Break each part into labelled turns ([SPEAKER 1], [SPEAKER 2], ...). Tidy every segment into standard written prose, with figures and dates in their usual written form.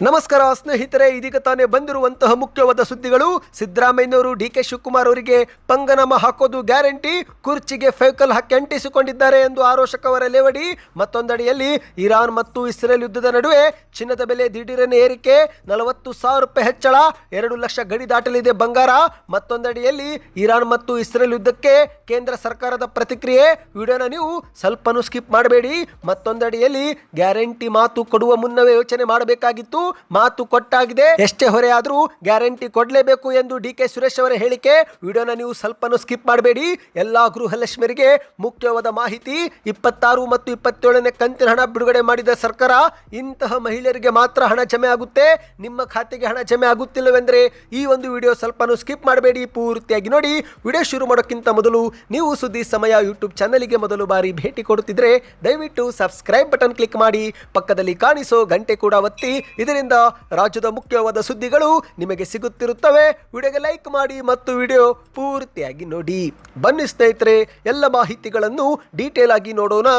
[SPEAKER 1] ನಮಸ್ಕಾರ ಸ್ನೇಹಿತರೆ, ಇದೀಗ ತಾನೇ ಬಂದಿರುವಂತಹ ಮುಖ್ಯವಾದ ಸುದ್ದಿಗಳು. ಸಿದ್ದರಾಮಯ್ಯನವರು ಡಿಕೆ ಶಿವಕುಮಾರ್ ಅವರಿಗೆ ಪಂಗನಾಮ ಹಾಕೋದು ಗ್ಯಾರಂಟಿ, ಕುರ್ಚಿಗೆ ಫೇಕಲ್ ಹಾಕಿ ಅಂಟಿಸಿಕೊಂಡಿದ್ದಾರೆ ಎಂದು ಆರೋಶಕವರ ಲೇವಡಿ. ಮತ್ತೊಂದಡಿಯಲ್ಲಿ ಇರಾನ್ ಮತ್ತು ಇಸ್ರೇಲ್ ಯುದ್ಧದ ನಡುವೆ ಚಿನ್ನದ ಬೆಲೆ ದಿಢೀರನೆ ಏರಿಕೆ, 40,000 ರೂಪಾಯಿ ಹೆಚ್ಚಳ, 2 ಲಕ್ಷ ಗಡಿ ದಾಟಲಿದೆ ಬಂಗಾರ. ಮತ್ತೊಂದಡಿಯಲ್ಲಿ ಇರಾನ್ ಮತ್ತು ಇಸ್ರೇಲ್ ಯುದ್ಧಕ್ಕೆ ಕೇಂದ್ರ ಸರ್ಕಾರದ ಪ್ರತಿಕ್ರಿಯೆ. ವಿಡಿಯೋನ ನೀವು ಸ್ವಲ್ಪನೂ ಸ್ಕಿಪ್ ಮಾಡಬೇಡಿ. ಮತ್ತೊಂದಡಿಯಲ್ಲಿ ಗ್ಯಾರಂಟಿ ಮಾತು ಕೊಡುವ ಮುನ್ನವೇ ಯೋಚನೆ ಮಾಡಬೇಕಾಗಿತ್ತು, ಮಾತು ಕೊಟ್ಟಾಗಿದೆ, ಎಷ್ಟೇ ಹೊರೆ ಆದರೂ ಗ್ಯಾರಂಟಿ ಕೊಡಲೇಬೇಕು ಎಂದು ಡಿಕೆ ಸುರೇಶ್ ಅವರ ಹೇಳಿಕೆ. ವಿಡಿಯೋನ ನೀವು ಸ್ವಲ್ಪನೂ ಸ್ಕಿಪ್ ಮಾಡಬೇಡಿ. ಎಲ್ಲಾ ಗೃಹಲಕ್ಷ್ಮಿಯರಿಗೆ ಮುಖ್ಯವಾದ ಮಾಹಿತಿ. 26 ಮತ್ತು 27ನೇ ಕಂತಿನ ಹಣ ಬಿಡುಗಡೆ ಮಾಡಿದ ಸರ್ಕಾರ. ಇಂತಹ ಮಹಿಳೆಯರಿಗೆ ಮಾತ್ರ ಹಣ ಜಮೆ ಆಗುತ್ತೆ, ನಿಮ್ಮ ಖಾತೆಗೆ ಹಣ ಜಮೆ ಆಗುತ್ತಿಲ್ಲವೆಂದರೆ ಈ ಒಂದು ವಿಡಿಯೋ ಸ್ವಲ್ಪನೂ ಸ್ಕಿಪ್ ಮಾಡಬೇಡಿ, ಪೂರ್ತಿಯಾಗಿ ನೋಡಿ. ವಿಡಿಯೋ ಶುರು ಮಾಡೋಕ್ಕಿಂತ ಮೊದಲು ನೀವು ಸುದ್ದಿ ಸಮಯ ಯೂಟ್ಯೂಬ್ ಚಾನಲ್ಗೆ ಮೊದಲು ಬಾರಿ ಭೇಟಿ ಕೊಡುತ್ತಿದ್ರೆ ದಯವಿಟ್ಟು ಸಬ್ಸ್ಕ್ರೈಬ್ ಬಟನ್ ಕ್ಲಿಕ್ ಮಾಡಿ, ಪಕ್ಕದಲ್ಲಿ ಕಾಣಿಸೋ ಗಂಟೆ ಕೂಡ ಒತ್ತಿ. ಇದರಿಂದ ರಾಜ್ಯದ ಮುಖ್ಯವಾದ ಸುದ್ದಿಗಳು ನಿಮಗೆ ಸಿಗುತ್ತಿರುತ್ತವೆ. ವಿಡಿಯೋಗೆ ಲೈಕ್ ಮಾಡಿ ಮತ್ತು ವಿಡಿಯೋ ಪೂರ್ತಿಯಾಗಿ ನೋಡಿ. ಬನ್ನಿ ಸ್ನೇಹಿತರೆ, ಎಲ್ಲ ಮಾಹಿತಿಗಳನ್ನು ಡೀಟೇಲ್ ಆಗಿ ನೋಡೋಣ.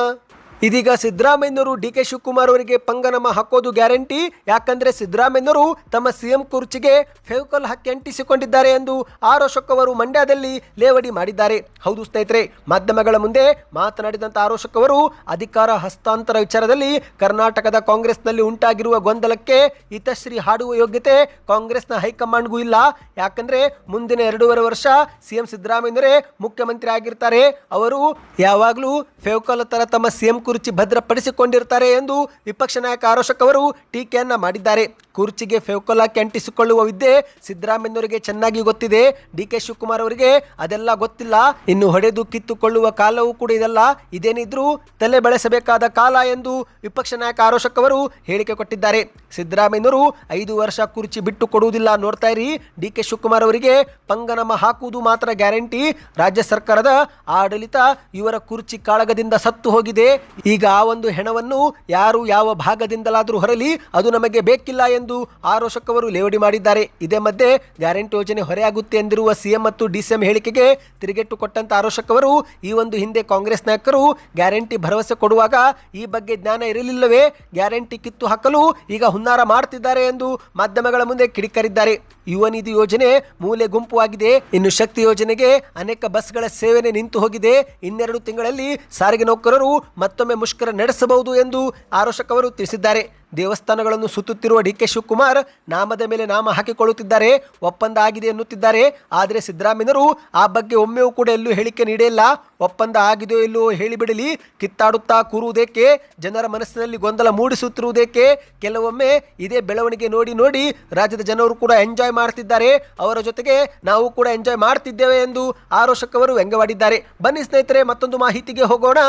[SPEAKER 1] ಇದೀಗ ಸಿದ್ದರಾಮಯ್ಯನವರು ಡಿಕೆ ಶಿವಕುಮಾರ್ ಅವರಿಗೆ ಪಂಗನಾಮ ಹಾಕೋದು ಗ್ಯಾರಂಟಿ. ಯಾಕಂದ್ರೆ ಸಿದ್ದರಾಮಯ್ಯನವರು ತಮ್ಮ ಸಿಎಂ ಕುರ್ಚಿಗೆ ಫೇಕಲ್ ಹಾಕಿ ಅಂಟಿಸಿಕೊಂಡಿದ್ದಾರೆ ಎಂದು ಆರೋಶಕ್ ಅವರು ಮಂಡ್ಯದಲ್ಲಿ ಲೇವಡಿ ಮಾಡಿದ್ದಾರೆ. ಹೌದು ಸ್ನೇಹಿತರೆ, ಮಾಧ್ಯಮಗಳ ಮುಂದೆ ಮಾತನಾಡಿದಂಥ ಆರೋಶಕ್ ಅವರು ಅಧಿಕಾರ ಹಸ್ತಾಂತರ ವಿಚಾರದಲ್ಲಿ ಕರ್ನಾಟಕದ ಕಾಂಗ್ರೆಸ್ನಲ್ಲಿ ಉಂಟಾಗಿರುವ ಗೊಂದಲಕ್ಕೆ ಹಿತಶ್ರೀ ಹಾಡುವ ಯೋಗ್ಯತೆ ಕಾಂಗ್ರೆಸ್ನ ಹೈಕಮಾಂಡ್ಗೂ ಇಲ್ಲ. ಯಾಕಂದ್ರೆ ಮುಂದಿನ 2.5 ವರ್ಷ ಸಿಎಂ ಸಿದ್ದರಾಮಯ್ಯನವರೇ ಮುಖ್ಯಮಂತ್ರಿ ಆಗಿರ್ತಾರೆ. ಅವರು ಯಾವಾಗಲೂ ಫೇಕಲ್ ತರ ತಮ್ಮ ಸಿಎಂ ಕುರ್ಚಿ ಭದ್ರಪಡಿಸಿಕೊಂಡಿರ್ತಾರೆ ಎಂದು ವಿಪಕ್ಷ ನಾಯಕ ಆರೋಶಕ್ ಅವರು ಟೀಕೆಯನ್ನ ಮಾಡಿದ್ದಾರೆ. ಕುರ್ಚಿಗೆ ಫೇಕಲ್ ಹಾಕಿ ಅಂಟಿಸಿಕೊಳ್ಳುವ ವಿದ್ಯೆ ಸಿದ್ದರಾಮಯ್ಯನವರಿಗೆ ಚೆನ್ನಾಗಿ ಗೊತ್ತಿದೆ, ಡಿಕೆ ಶಿವಕುಮಾರ್ ಅವರಿಗೆ ಅದೆಲ್ಲ ಗೊತ್ತಿಲ್ಲ. ಇನ್ನು ಹೊಡೆದು ಕಿತ್ತುಕೊಳ್ಳುವ ಕಾಲವೂ ಕೂಡ ಇದಲ್ಲ, ಇದೇನಿದ್ರೂ ತಲೆ ಬೆಳೆಸಬೇಕಾದ ಕಾಲ ಎಂದು ವಿಪಕ್ಷ ನಾಯಕ ಆರೋಶಕ್ ಅವರು ಹೇಳಿಕೆ ಕೊಟ್ಟಿದ್ದಾರೆ. ಸಿದ್ದರಾಮಯ್ಯನವರು 5 ವರ್ಷ ಕುರ್ಚಿ ಬಿಟ್ಟು ಕೊಡುವುದಿಲ್ಲ, ನೋಡ್ತಾ ಇರಿ. ಡಿಕೆ ಶಿವಕುಮಾರ್ ಅವರಿಗೆ ಪಂಗನಾಮ ಹಾಕುವುದು ಮಾತ್ರ ಗ್ಯಾರಂಟಿ. ರಾಜ್ಯ ಸರ್ಕಾರದ ಆಡಳಿತ ಇವರ ಕುರ್ಚಿ ಕಾಳಗದಿಂದ ಸತ್ತು ಹೋಗಿದೆ. ಈಗ ಆ ಒಂದು ಹೆಣವನ್ನು ಯಾರು ಯಾವ ಭಾಗದಿಂದಲಾದರೂ ಹೊರಲಿ, ಅದು ನಮಗೆ ಬೇಕಿಲ್ಲ ಎಂದು ಆರೋಶಕ್ ಅವರು ಲೇವಡಿ ಮಾಡಿದ್ದಾರೆ. ಇದೇ ಮಧ್ಯೆ ಗ್ಯಾರಂಟಿ ಯೋಜನೆ ಹೊರೆಯಾಗುತ್ತೆ ಎಂದಿರುವ ಸಿಎಂ ಮತ್ತು ಡಿಸಿಎಂ ಹೇಳಿಕೆಗೆ ತಿರುಗೇಟು ಕೊಟ್ಟಂತ ಆರೋಶಕ್ ಅವರು ಈ ಒಂದು ಹಿಂದೆ ಕಾಂಗ್ರೆಸ್ ನಾಯಕರು ಗ್ಯಾರಂಟಿ ಭರವಸೆ ಕೊಡುವಾಗ ಈ ಬಗ್ಗೆ ಜ್ಞಾನ ಇರಲಿಲ್ಲವೇ, ಗ್ಯಾರಂಟಿ ಕಿತ್ತು ಹಾಕಲು ಈಗ ಹುನ್ನಾರ ಮಾಡ್ತಿದ್ದಾರೆ ಎಂದು ಮಾಧ್ಯಮಗಳ ಮುಂದೆ ಕಿಡಿಕಾರಿದ್ದಾರೆ. ಯುವ ನಿಧಿ ಯೋಜನೆ ಮೂಲೆ ಗುಂಪು ಆಗಿದೆ. ಇನ್ನು ಶಕ್ತಿ ಯೋಜನೆಗೆ ಅನೇಕ ಬಸ್ಗಳ ಸೇವೆನೆ ನಿಂತು ಹೋಗಿದೆ. 2 ತಿಂಗಳಲ್ಲಿ ಸಾರಿಗೆ ನೌಕರರು ಮತ್ತೊಮ್ಮೆ ಮುಷ್ಕರ ನಡೆಸಬಹುದು ಎಂದು ಆರೋಶಕ್ ಅವರು ತಿಳಿಸಿದ್ದಾರೆ. ದೇವಸ್ಥಾನಗಳನ್ನು ಸುತ್ತುತ್ತಿರುವ ಡಿಕೆ ಶಿವಕುಮಾರ್ ನಾಮದ ಮೇಲೆ ನಾಮ ಹಾಕಿಕೊಳ್ಳುತ್ತಿದ್ದಾರೆ, ಒಪ್ಪಂದ ಆಗಿದೆ ಎನ್ನುತ್ತಿದ್ದಾರೆ. ಆದರೆ ಸಿದ್ದರಾಮಯ್ಯನವರು ಆ ಬಗ್ಗೆ ಒಮ್ಮೆಯೂ ಕೂಡ ಎಲ್ಲೂ ಹೇಳಿಕೆ ನೀಡಿಲ್ಲ. ಒಪ್ಪಂದ ಆಗಿದೆಯೋ ಇಲ್ಲೋ ಹೇಳಿಬಿಡಲಿ, ಕಿತ್ತಾಡುತ್ತಾ ಕೂರುವುದೇಕೆ, ಜನರ ಮನಸ್ಸಿನಲ್ಲಿ ಗೊಂದಲ ಮೂಡಿಸುತ್ತಿರುವುದೇಕೆ. ಕೆಲವೊಮ್ಮೆ ಇದೇ ಬೆಳವಣಿಗೆ ನೋಡಿ ನೋಡಿ ರಾಜ್ಯದ ಜನರು ಕೂಡ ಎಂಜಾಯ್ ಮಾಡ್ತಿದ್ದಾರೆ, ಅವರ ಜೊತೆಗೆ ನಾವು ಕೂಡ ಎಂಜಾಯ್ ಮಾಡ್ತಿದ್ದೇವೆ ಎಂದು ಆರೋಶಕ್ ಅವರು ವ್ಯಂಗ್ಯವಾಡಿದ್ದಾರೆ. ಬನ್ನಿ ಸ್ನೇಹಿತರೆ, ಮತ್ತೊಂದು ಮಾಹಿತಿಗೆ ಹೋಗೋಣ.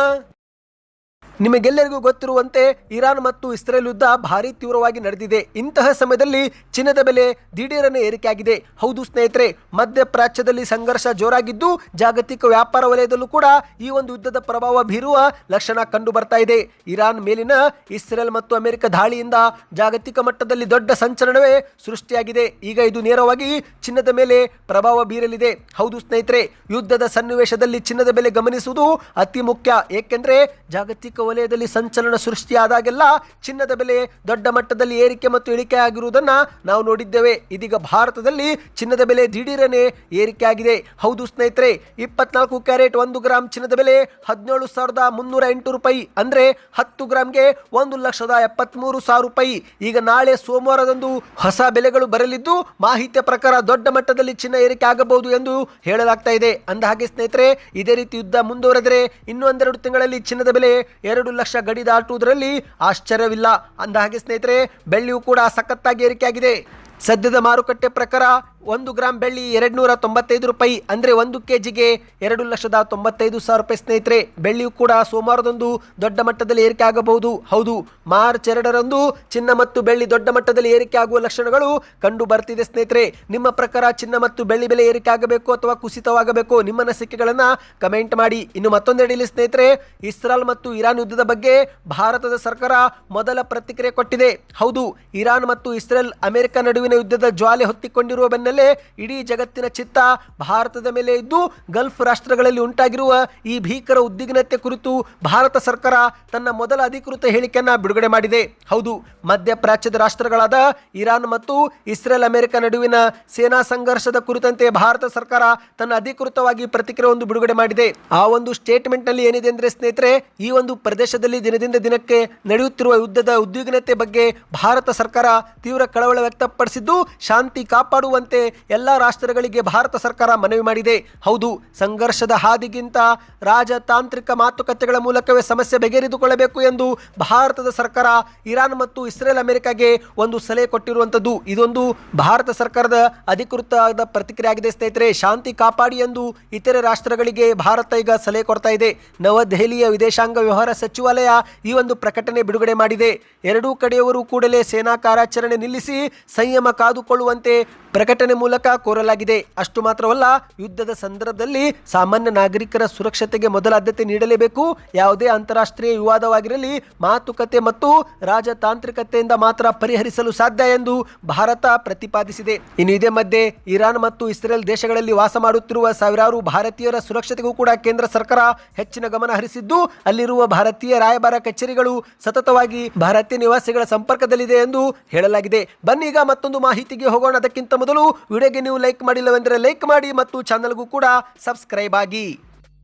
[SPEAKER 1] ನಿಮಗೆಲ್ಲರಿಗೂ ಗೊತ್ತಿರುವಂತೆ ಇರಾನ್ ಮತ್ತು ಇಸ್ರೇಲ್ ಯುದ್ಧ ಭಾರಿ ತೀವ್ರವಾಗಿ ನಡೆದಿದೆ. ಇಂತಹ ಸಮಯದಲ್ಲಿ ಚಿನ್ನದ ಬೆಲೆ ದಿಢೀರನೆ ಏರಿಕೆಯಾಗಿದೆ. ಹೌದು ಸ್ನೇಹಿತರೆ, ಮಧ್ಯಪ್ರಾಚ್ಯದಲ್ಲಿ ಸಂಘರ್ಷ ಜೋರಾಗಿದ್ದು ಜಾಗತಿಕ ವ್ಯಾಪಾರ ವಲಯದಲ್ಲೂ ಕೂಡ ಈ ಒಂದು ಯುದ್ಧದ ಪ್ರಭಾವ ಬೀರುವ ಲಕ್ಷಣ ಕಂಡು ಬರ್ತಾ ಇದೆ. ಇರಾನ್ ಮೇಲಿನ ಇಸ್ರೇಲ್ ಮತ್ತು ಅಮೆರಿಕ ದಾಳಿಯಿಂದ ಜಾಗತಿಕ ಮಟ್ಟದಲ್ಲಿ ದೊಡ್ಡ ಸಂಚಲನವೇ ಸೃಷ್ಟಿಯಾಗಿದೆ. ಈಗ ಇದು ನೇರವಾಗಿ ಚಿನ್ನದ ಮೇಲೆ ಪ್ರಭಾವ ಬೀರಲಿದೆ. ಹೌದು ಸ್ನೇಹಿತರೆ, ಯುದ್ಧದ ಸನ್ನಿವೇಶದಲ್ಲಿ ಚಿನ್ನದ ಬೆಲೆ ಗಮನಿಸುವುದು ಅತಿ ಮುಖ್ಯ. ಏಕೆಂದರೆ ಜಾಗತಿಕ ವಲಯದಲ್ಲಿ ಸಂಚಲನ ಸೃಷ್ಟಿಯಾದಾಗೆಲ್ಲ ಚಿನ್ನದ ಬೆಲೆ ದೊಡ್ಡ ಮಟ್ಟದಲ್ಲಿ ಏರಿಕೆ ಮತ್ತು ಇಳಿಕೆ ಆಗಿರುವುದನ್ನು ನಾವು ನೋಡಿದ್ದೇವೆ. ಇದೀಗ ಭಾರತದಲ್ಲಿ ಚಿನ್ನದ ಬೆಲೆ ದಿಢೀರನೆ ಏರಿಕೆಯಾಗಿದೆ. ಹೌದು ಸ್ನೇಹಿತರೆ, 24 ಕ್ಯಾರೆಟ್ 1 ಗ್ರಾಮ್ ಚಿನ್ನದ ಬೆಲೆ 17,308 ರೂಪಾಯಿ, ಅಂದ್ರೆ 10 ಗ್ರಾಮ್ಗೆ 1,73,000 ರೂಪಾಯಿ. ಈಗ ನಾಳೆ ಸೋಮವಾರದಂದು ಹೊಸ ಬೆಲೆಗಳು ಬರಲಿದ್ದು ಮಾಹಿತಿಯ ಪ್ರಕಾರ ದೊಡ್ಡ ಮಟ್ಟದಲ್ಲಿ ಚಿನ್ನ ಏರಿಕೆ ಆಗಬಹುದು ಎಂದು ಹೇಳಲಾಗ್ತಾ ಇದೆ. ಅಂದಹಾಗೆ ಸ್ನೇಹಿತರೆ, ಇದೇ ರೀತಿ ಯುದ್ಧ ಮುಂದುವರೆದರೆ ಇನ್ನು 12 ತಿಂಗಳಲ್ಲಿ ಚಿನ್ನದ ಬೆಲೆ 2 ಲಕ್ಷ ಗಡಿ ದಾಟುವುದರಲ್ಲಿ ಆಶ್ಚರ್ಯವಿಲ್ಲ. ಅಂದಹಾಗೆ ಸ್ನೇಹಿತರೆ, ಬೆಳ್ಳಿಯೂ ಕೂಡ ಸಖತ್ತಾಗಿ ಏರಿಕೆಯಾಗಿದೆ. ಸದ್ಯದ ಮಾರುಕಟ್ಟೆ ಪ್ರಕಾರ 1 ಗ್ರಾಮ್ ಬೆಳ್ಳಿ 295 ರೂಪಾಯಿ, ಅಂದರೆ 1 ಕೆಜಿಗೆ 2,95,000 ರೂಪಾಯಿ. ಸ್ನೇಹಿತರೆ, ಬೆಳ್ಳಿಯೂ ಕೂಡ ಸೋಮವಾರದಂದು ದೊಡ್ಡ ಮಟ್ಟದಲ್ಲಿ ಏರಿಕೆ ಆಗಬಹುದು. ಹೌದು, ಮಾರ್ಚ್ 2ರಂದು ಚಿನ್ನ ಮತ್ತು ಬೆಳ್ಳಿ ದೊಡ್ಡ ಮಟ್ಟದಲ್ಲಿ ಏರಿಕೆ ಆಗುವ ಲಕ್ಷಣಗಳು ಕಂಡು ಬರ್ತಿದೆ. ಸ್ನೇಹಿತರೆ, ನಿಮ್ಮ ಪ್ರಕಾರ ಚಿನ್ನ ಮತ್ತು ಬೆಳ್ಳಿ ಬೆಲೆ ಏರಿಕೆ ಆಗಬೇಕು ಅಥವಾ ಕುಸಿತವಾಗಬೇಕು? ನಿಮ್ಮ ಅನಿಸಿಕೆಗಳನ್ನು ಕಮೆಂಟ್ ಮಾಡಿ. ಇನ್ನು ಮತ್ತೊಂದೆಡೆಯಲ್ಲಿ ಸ್ನೇಹಿತರೆ, ಇಸ್ರೇಲ್ ಮತ್ತು ಇರಾನ್ ಯುದ್ಧದ ಬಗ್ಗೆ ಭಾರತದ ಸರ್ಕಾರ ಮೊದಲ ಪ್ರತಿಕ್ರಿಯೆ ಕೊಟ್ಟಿದೆ. ಹೌದು, ಇರಾನ್ ಮತ್ತು ಇಸ್ರೇಲ್ ಅಮೆರಿಕ ನಡುವಿನ ನಡುವಿನ ಯುದ್ಧದ ಜ್ವಾಲೆ ಹೊತ್ತಿಕೊಂಡಿರುವ ಬೆನ್ನಲ್ಲೇ ಇಡೀ ಜಗತ್ತಿನ ಚಿತ್ತ ಭಾರತದ ಮೇಲೆ ಇದ್ದು ಗಲ್ಫ್ ರಾಷ್ಟ್ರಗಳಲ್ಲಿ ಉಂಟಾಗಿರುವ ಈ ಭೀಕರ ಉದ್ವಿಗ್ನತೆ ಕುರಿತು ಭಾರತ ಸರ್ಕಾರ ತನ್ನ ಮೊದಲ ಅಧಿಕೃತ ಹೇಳಿಕೆಯನ್ನ ಬಿಡುಗಡೆ ಮಾಡಿದೆ. ಹೌದು, ಮಧ್ಯಪ್ರಾಚ್ಯದ ರಾಷ್ಟ್ರಗಳಾದ ಇರಾನ್ ಮತ್ತು ಇಸ್ರೇಲ್ ಅಮೆರಿಕ ನಡುವಿನ ಸೇನಾ ಸಂಘರ್ಷದ ಕುರಿತಂತೆ ಭಾರತ ಸರ್ಕಾರ ತನ್ನ ಅಧಿಕೃತವಾಗಿ ಪ್ರತಿಕ್ರಿಯೆಯೊಂದು ಬಿಡುಗಡೆ ಮಾಡಿದೆ. ಆ ಒಂದು ಸ್ಟೇಟ್ಮೆಂಟ್ ನಲ್ಲಿ ಏನಿದೆ ಅಂದ್ರೆ ಸ್ನೇಹಿತರೆ, ಈ ಒಂದು ಪ್ರದೇಶದಲ್ಲಿ ದಿನದಿಂದ ದಿನಕ್ಕೆ ನಡೆಯುತ್ತಿರುವ ಯುದ್ಧದ ಉದ್ವಿಗ್ನತೆ ಬಗ್ಗೆ ಭಾರತ ಸರ್ಕಾರ ತೀವ್ರ ಕಳವಳ ವ್ಯಕ್ತಪಡಿಸಿದ್ದು, ಶಾಂತಿ ಕಾಪಾಡುವಂತೆ ಎಲ್ಲಾ ರಾಷ್ಟ್ರಗಳಿಗೆ ಭಾರತ ಸರ್ಕಾರ ಮನವಿ ಮಾಡಿದೆ. ಹೌದು, ಸಂಘರ್ಷದ ಹಾದಿಗಿಂತ ರಾಜತಾಂತ್ರಿಕ ಮಾತುಕತೆಗಳ ಮೂಲಕವೇ ಸಮಸ್ಯೆ ಬಗೆಹರಿದುಕೊಳ್ಳಬೇಕು ಎಂದು ಭಾರತದ ಸರ್ಕಾರ ಇರಾನ್ ಮತ್ತು ಇಸ್ರೇಲ್ ಅಮೆರಿಕಾಗೆ ಒಂದು ಸಲಹೆ ಕೊಟ್ಟಿರುವಂತದ್ದು. ಇದೊಂದು ಭಾರತ ಸರ್ಕಾರದ ಅಧಿಕೃತವಾದ ಪ್ರತಿಕ್ರಿಯೆ ಆಗಿದೆ ಸ್ನೇಹಿತರೆ. ಶಾಂತಿ ಕಾಪಾಡಿ ಎಂದು ಇತರೆ ರಾಷ್ಟ್ರಗಳಿಗೆ ಭಾರತ ಈಗ ಸಲಹೆ ಕೊಡ್ತಾ ಇದೆ. ನವದೆಹಲಿಯ ವಿದೇಶಾಂಗ ವ್ಯವಹಾರ ಸಚಿವಾಲಯ ಈ ಒಂದು ಪ್ರಕಟಣೆ ಬಿಡುಗಡೆ ಮಾಡಿದೆ. ಎರಡೂ ಕಡೆಯವರು ಕೂಡಲೇ ಸೇನಾ ಕಾರ್ಯಾಚರಣೆ ನಿಲ್ಲಿಸಿ ಸಂಯಮ ಕಾದುಕೊಳ್ಳುವಂತೆ ಪ್ರಕಟಣೆ ಮೂಲಕ ಕೋರಲಾಗಿದೆ. ಅಷ್ಟು ಮಾತ್ರವಲ್ಲ, ಯುದ್ಧದ ಸಂದರ್ಭದಲ್ಲಿ ಸಾಮಾನ್ಯ ನಾಗರಿಕರ ಸುರಕ್ಷತೆಗೆ ಮೊದಲ ಆದ್ಯತೆ ನೀಡಲೇಬೇಕು. ಯಾವುದೇ ಅಂತಾರಾಷ್ಟ್ರೀಯ ವಿವಾದವಾಗಿರಲಿ ಮಾತುಕತೆ ಮತ್ತು ರಾಜತಾಂತ್ರಿಕತೆಯಿಂದ ಮಾತ್ರ ಪರಿಹರಿಸಲು ಸಾಧ್ಯ ಎಂದು ಭಾರತ ಪ್ರತಿಪಾದಿಸಿದೆ. ಇನ್ನು ಇದೇ ಮಧ್ಯೆ ಇರಾನ್ ಮತ್ತು ಇಸ್ರೇಲ್ ದೇಶಗಳಲ್ಲಿ ವಾಸ ಮಾಡುತ್ತಿರುವ ಸಾವಿರಾರು ಭಾರತೀಯರ ಸುರಕ್ಷತೆಗೂ ಕೂಡ ಕೇಂದ್ರ ಸರ್ಕಾರ ಹೆಚ್ಚಿನ ಗಮನ ಹರಿಸಿದ್ದು, ಅಲ್ಲಿರುವ ಭಾರತೀಯ ರಾಯಭಾರ ಕಚೇರಿಗಳು ಸತತವಾಗಿ ಭಾರತೀಯ ನಿವಾಸಿಗಳ ಸಂಪರ್ಕದಲ್ಲಿದೆ ಎಂದು ಹೇಳಲಾಗಿದೆ. ಬನ್ನಿ ಈಗ ಮತ್ತೊಂದು ಮಾಹಿತಿಗೆ ಹೋಗೋಣ. ಅದಕ್ಕಿಂತ ಮೊದಲು ವಿಡಿಯೋಗೆ ನೀವು ಲೈಕ್ ಮಾಡಿಲ್ಲವೆಂದರೆ ಲೈಕ್ ಮಾಡಿ ಮತ್ತು ಚಾನಲ್ಗೂ ಕೂಡ ಸಬ್ಸ್ಕ್ರೈಬ್ ಆಗಿ.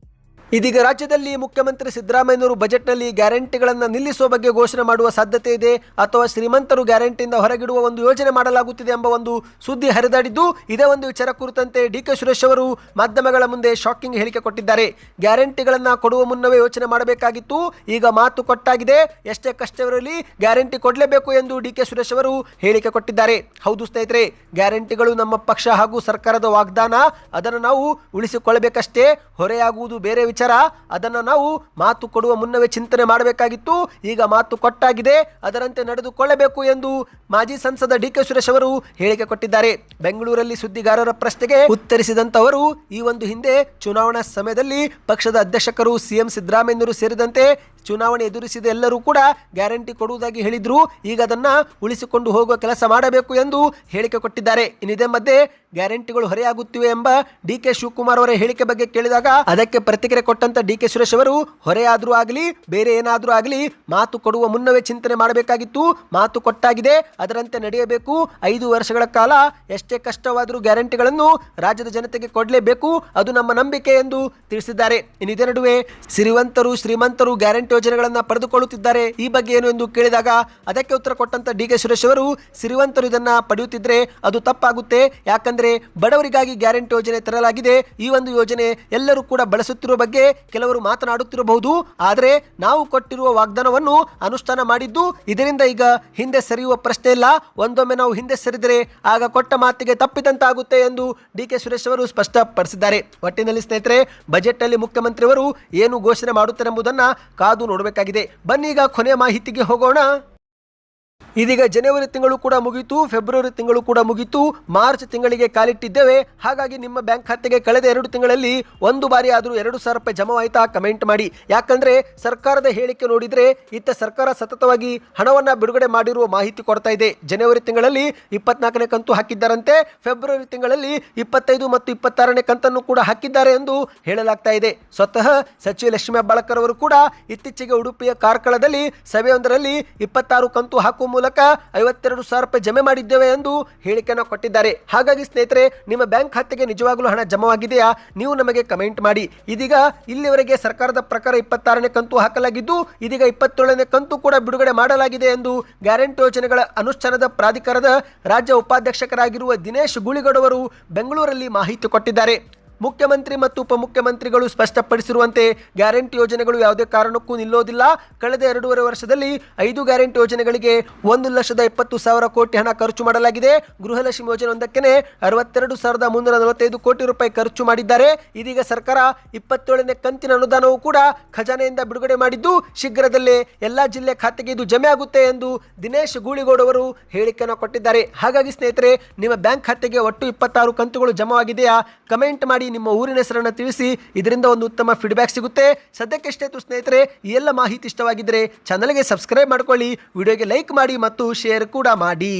[SPEAKER 1] ಇದೀಗ ರಾಜ್ಯದಲ್ಲಿ ಮುಖ್ಯಮಂತ್ರಿ ಸಿದ್ದರಾಮಯ್ಯನವರು ಬಜೆಟ್ನಲ್ಲಿ ಗ್ಯಾರಂಟಿಗಳನ್ನು ನಿಲ್ಲಿಸುವ ಬಗ್ಗೆ ಘೋಷಣೆ ಮಾಡುವ ಸಾಧ್ಯತೆ ಇದೆ, ಅಥವಾ ಶ್ರೀಮಂತರು ಗ್ಯಾರಂಟಿಯಿಂದ ಹೊರಗಿಡುವ ಒಂದು ಯೋಜನೆ ಮಾಡಲಾಗುತ್ತಿದೆ ಎಂಬ ಒಂದು ಸುದ್ದಿ ಹರಿದಾಡಿದ್ದು, ಇದೇ ಒಂದು ವಿಚಾರ ಕುರಿತಂತೆ ಡಿ.ಕೆ. ಸುರೇಶ್ ಅವರು ಮಾಧ್ಯಮಗಳ ಮುಂದೆ ಶಾಕಿಂಗ್ ಹೇಳಿಕೆ ಕೊಟ್ಟಿದ್ದಾರೆ. ಗ್ಯಾರಂಟಿಗಳನ್ನು ಕೊಡುವ ಮುನ್ನವೇ ಯೋಚನೆ ಮಾಡಬೇಕಾಗಿತ್ತು, ಈಗ ಮಾತು ಕೊಟ್ಟಾಗಿದೆ, ಎಷ್ಟೇ ಕಷ್ಟವಿರಲಿ ಗ್ಯಾರಂಟಿ ಕೊಡಲೇಬೇಕು ಎಂದು ಡಿ.ಕೆ. ಸುರೇಶ್ ಅವರು ಹೇಳಿಕೆ ಕೊಟ್ಟಿದ್ದಾರೆ. ಹೌದು ಸ್ನೇಹಿತರೆ, ಗ್ಯಾರಂಟಿಗಳು ನಮ್ಮ ಪಕ್ಷ ಹಾಗೂ ಸರ್ಕಾರದ ವಾಗ್ದಾನ, ಅದನ್ನು ನಾವು ಉಳಿಸಿಕೊಳ್ಳಬೇಕಷ್ಟೇ, ಹೊರೆಯಾಗುವುದು ಬೇರೆ ವಿಚಾರ. ಅದನ್ನು ನಾವು ಮಾತು ಕೊಡುವ ಮುನ್ನವೇ ಚಿಂತನೆ ಮಾಡಬೇಕಾಗಿತ್ತು, ಈಗ ಮಾತು ಕೊಟ್ಟಾಗಿದೆ, ಅದರಂತೆ ನಡೆದುಕೊಳ್ಳಬೇಕು ಎಂದು ಮಾಜಿ ಸಂಸದ ಡಿ.ಕೆ. ಸುರೇಶ್ ಅವರು ಹೇಳಿಕೆ ಕೊಟ್ಟಿದ್ದಾರೆ. ಬೆಂಗಳೂರಲ್ಲಿ ಸುದ್ದಿಗಾರರ ಪ್ರಶ್ನೆಗೆ ಉತ್ತರಿಸಿದಂತವರು, ಈ ಒಂದು ಹಿಂದೆ ಚುನಾವಣಾ ಸಮಯದಲ್ಲಿ ಪಕ್ಷದ ಅಧ್ಯಕ್ಷರು ಸಿಎಂ ಸಿದ್ದರಾಮಯ್ಯನವರು ಸೇರಿದಂತೆ ಚುನಾವಣೆ ಎದುರಿಸಿದ ಎಲ್ಲರೂ ಕೂಡ ಗ್ಯಾರಂಟಿ ಕೊಡುವುದಾಗಿ ಹೇಳಿದ್ರು, ಈಗ ಅದನ್ನ ಉಳಿಸಿಕೊಂಡು ಹೋಗುವ ಕೆಲಸ ಮಾಡಬೇಕು ಎಂದು ಹೇಳಿಕೆ ಕೊಟ್ಟಿದ್ದಾರೆ. ಇನ್ನಿದೇ ಮಧ್ಯೆ ಗ್ಯಾರಂಟಿಗಳು ಹೊರೆಯಾಗುತ್ತಿವೆ ಎಂಬ ಡಿ.ಕೆ. ಶಿವಕುಮಾರ್ ಅವರ ಹೇಳಿಕೆ ಬಗ್ಗೆ ಕೇಳಿದಾಗ ಅದಕ್ಕೆ ಪ್ರತಿಕ್ರಿಯೆ ಕೊಟ್ಟಂತ ಡಿ.ಕೆ. ಸುರೇಶ್ ಅವರು, ಹೊರೆಯಾದ್ರೂ ಆಗಲಿ ಬೇರೆ ಏನಾದ್ರೂ ಆಗಲಿ ಮಾತು ಕೊಡುವ ಮುನ್ನವೇ ಚಿಂತನೆ ಮಾಡಬೇಕಾಗಿತ್ತು, ಮಾತು ಕೊಟ್ಟಾಗಿದೆ, ಅದರಂತೆ ನಡೆಯಬೇಕು. 5 ವರ್ಷಗಳ ಕಾಲ ಎಷ್ಟೇ ಕಷ್ಟವಾದರೂ ಗ್ಯಾರಂಟಿಗಳನ್ನು ರಾಜ್ಯದ ಜನತೆಗೆ ಕೊಡಲೇಬೇಕು, ಅದು ನಮ್ಮ ನಂಬಿಕೆ ಎಂದು ತಿಳಿಸಿದ್ದಾರೆ. ಇನ್ನಿದೇ ನಡುವೆ ಸಿರಿವಂತರು ಶ್ರೀಮಂತರು ಗ್ಯಾರಂಟಿ ಯೋಜನೆಗಳನ್ನು ಪಡೆದುಕೊಳ್ಳುತ್ತಿದ್ದಾರೆ, ಈ ಬಗ್ಗೆ ಏನು ಎಂದು ಕೇಳಿದಾಗ ಅದಕ್ಕೆ ಉತ್ತರ ಕೊಟ್ಟಂತ ಡಿ.ಕೆ. ಸುರೇಶ್ ಅವರು, ಸಿರಿವಂತರು ಇದನ್ನ ಪಡೆಯುತ್ತಿದ್ರೆ ಅದು ತಪ್ಪಾಗುತ್ತೆ, ಯಾಕಂದ್ರೆ ಬಡವರಿಗಾಗಿ ಗ್ಯಾರಂಟಿ ಯೋಜನೆ ತರಲಾಗಿದೆ. ಈ ಒಂದು ಯೋಜನೆ ಎಲ್ಲರೂ ಕೂಡ ಬಳಸುತ್ತಿರುವ ಬಗ್ಗೆ ಕೆಲವರು ಮಾತನಾಡುತ್ತಿರಬಹುದು, ಆದರೆ ನಾವು ಕೊಟ್ಟಿರುವ ವಾಗ್ದಾನವನ್ನು ಅನುಷ್ಠಾನ ಮಾಡಿದ್ದು, ಇದರಿಂದ ಈಗ ಹಿಂದೆ ಸರಿಯುವ ಪ್ರಶ್ನೆ ಇಲ್ಲ. ಒಂದೊಮ್ಮೆ ನಾವು ಹಿಂದೆ ಸರಿದರೆ ಆಗ ಕೊಟ್ಟ ಮಾತಿಗೆ ತಪ್ಪಿದಂತಾಗುತ್ತೆ ಎಂದು ಡಿ.ಕೆ. ಸುರೇಶ್ ಅವರು ಸ್ಪಷ್ಟಪಡಿಸಿದ್ದಾರೆ. ಒಟ್ಟಿನಲ್ಲಿ ಸ್ನೇಹಿತರೆ, ಬಜೆಟ್ ಅಲ್ಲಿ ಮುಖ್ಯಮಂತ್ರಿಯವರು ಏನು ಘೋಷಣೆ ಮಾಡುತ್ತಾರೆ ಎಂಬುದನ್ನು ಕಾದು ನೋಡಬೇಕಾಗಿದೆ. ಬನ್ನಿ ಈಗ ಕೊನೆಯ ಮಾಹಿತಿಗೆ ಹೋಗೋಣ. ಇದೀಗ ಜನವರಿ ತಿಂಗಳು ಕೂಡ ಮುಗಿಯಿತು, ಫೆಬ್ರವರಿ ತಿಂಗಳು ಕೂಡ ಮುಗಿಯಿತು, ಮಾರ್ಚ್ ತಿಂಗಳಿಗೆ ಕಾಲಿಟ್ಟಿದ್ದೇವೆ. ಹಾಗಾಗಿ ನಿಮ್ಮ ಬ್ಯಾಂಕ್ ಖಾತೆಗೆ ಕಳೆದ 2 ತಿಂಗಳಲ್ಲಿ ಒಂದು ಬಾರಿ ಆದರೂ 2,000 ರೂಪಾಯಿ ಜಮಾವಾಯ್ತಾ? ಕಮೆಂಟ್ ಮಾಡಿ. ಯಾಕಂದ್ರೆ ಸರ್ಕಾರದ ಹೇಳಿಕೆ ನೋಡಿದ್ರೆ ಇತ್ತ ಸರ್ಕಾರ ಸತತವಾಗಿ ಹಣವನ್ನ ಬಿಡುಗಡೆ ಮಾಡಿರುವ ಮಾಹಿತಿ ಕೊಡ್ತಾ ಇದೆ. ಜನವರಿ ತಿಂಗಳಲ್ಲಿ 24ನೇ ಕಂತು ಹಾಕಿದ್ದಾರಂತೆ, ಫೆಬ್ರವರಿ ತಿಂಗಳಲ್ಲಿ 25 ಮತ್ತು 26ನೇ ಕಂತನ್ನು ಕೂಡ ಹಾಕಿದ್ದಾರೆ ಎಂದು ಹೇಳಲಾಗ್ತಾ ಇದೆ. ಸ್ವತಃ ಸಚಿವ ಲಕ್ಷ್ಮೀ ಹೆಬ್ಬಾಳ್ಕರ್ ಅವರು ಕೂಡ ಇತ್ತೀಚೆಗೆ ಉಡುಪಿಯ ಕಾರ್ಕಳದಲ್ಲಿ ಸಭೆಯೊಂದರಲ್ಲಿ 26 ಕಂತು ಹಾಕುವ ಮೂಲಕ 52,000 ರೂಪಾಯಿ ಜಮೆ ಮಾಡಿದ್ದೇವೆ ಎಂದು ಹೇಳಿಕೆಯನ್ನು ಕೊಟ್ಟಿದ್ದಾರೆ. ಹಾಗಾಗಿ ಸ್ನೇಹಿತರೆ, ನಿಮ್ಮ ಬ್ಯಾಂಕ್ ಖಾತೆಗೆ ನಿಜವಾಗಲೂ ಹಣ ಜಮವಾಗಿದೆಯಾ? ನೀವು ನಮಗೆ ಕಮೆಂಟ್ ಮಾಡಿ. ಇದೀಗ ಇಲ್ಲಿವರೆಗೆ ಸರ್ಕಾರದ ಪ್ರಕಾರ 26ನೇ ಕಂತು ಹಾಕಲಾಗಿದ್ದು, ಇದೀಗ 27ನೇ ಕಂತು ಕೂಡ ಬಿಡುಗಡೆ ಮಾಡಲಾಗಿದೆ ಎಂದು ಗ್ಯಾರಂಟಿ ಯೋಜನೆಗಳ ಅನುಷ್ಠಾನದ ಪ್ರಾಧಿಕಾರದ ರಾಜ್ಯ ಉಪಾಧ್ಯಕ್ಷರಾಗಿರುವ ದಿನೇಶ್ ಗೂಳಿಗೌಡ ಅವರು ಬೆಂಗಳೂರಲ್ಲಿ ಮಾಹಿತಿ ಕೊಟ್ಟಿದ್ದಾರೆ. ಮುಖ್ಯಮಂತ್ರಿ ಮತ್ತು ಉಪಮುಖ್ಯಮಂತ್ರಿಗಳು ಸ್ಪಷ್ಟಪಡಿಸಿರುವಂತೆ ಗ್ಯಾರಂಟಿ ಯೋಜನೆಗಳು ಯಾವುದೇ ಕಾರಣಕ್ಕೂ ನಿಲ್ಲೋದಿಲ್ಲ. ಕಳೆದ 2.5 ವರ್ಷದಲ್ಲಿ 5 ಗ್ಯಾರಂಟಿ ಯೋಜನೆಗಳಿಗೆ 1,20,000 ಕೋಟಿ ಹಣ ಖರ್ಚು ಮಾಡಲಾಗಿದೆ. ಗೃಹಲಕ್ಷ್ಮಿ ಯೋಜನೆ ಒಂದಕ್ಕೆ 62,345 ಕೋಟಿ ರೂಪಾಯಿ ಖರ್ಚು ಮಾಡಿದ್ದಾರೆ. ಇದೀಗ ಸರ್ಕಾರ 27ನೇ ಕಂತಿನ ಅನುದಾನವೂ ಕೂಡ ಖಜಾನೆಯಿಂದ ಬಿಡುಗಡೆ ಮಾಡಿದ್ದು, ಶೀಘ್ರದಲ್ಲೇ ಎಲ್ಲಾ ಜಿಲ್ಲೆ ಖಾತೆಗೆ ಇದು ಜಮೆ ಆಗುತ್ತೆ ಎಂದು ದಿನೇಶ್ ಗೂಳಿಗೌಡ ಅವರು ಹೇಳಿಕೆಯನ್ನು ಕೊಟ್ಟಿದ್ದಾರೆ. ಹಾಗಾಗಿ ಸ್ನೇಹಿತರೆ, ನಿಮ್ಮ ಬ್ಯಾಂಕ್ ಖಾತೆಗೆ ಒಟ್ಟು 26 ಕಂತುಗಳು ಜಮವಾಗಿದೆಯಾ? ಕಮೆಂಟ್ ಮಾಡಿ, ನಿಮ್ಮ ಊರಿನ ಹೆಸರನ್ನು ತಿಳಿಸಿ. ಇದರಿಂದ ಒಂದು ಉತ್ತಮ ಫೀಡ್ಬ್ಯಾಕ್ ಸಿಗುತ್ತೆ. ಸದ್ಯಕ್ಕೆ ಇಷ್ಟೇ ಸ್ನೇಹಿತರೆ, ಈ ಎಲ್ಲ ಮಾಹಿತಿ ಇಷ್ಟವಾಗಿದ್ದರೆ ಚಾನಲ್ಗೆ ಸಬ್ಸ್ಕ್ರೈಬ್ ಮಾಡ್ಕೊಳ್ಳಿ, ವಿಡಿಯೋಗೆ ಲೈಕ್ ಮಾಡಿ ಮತ್ತು ಶೇರ್ ಕೂಡ ಮಾಡಿ.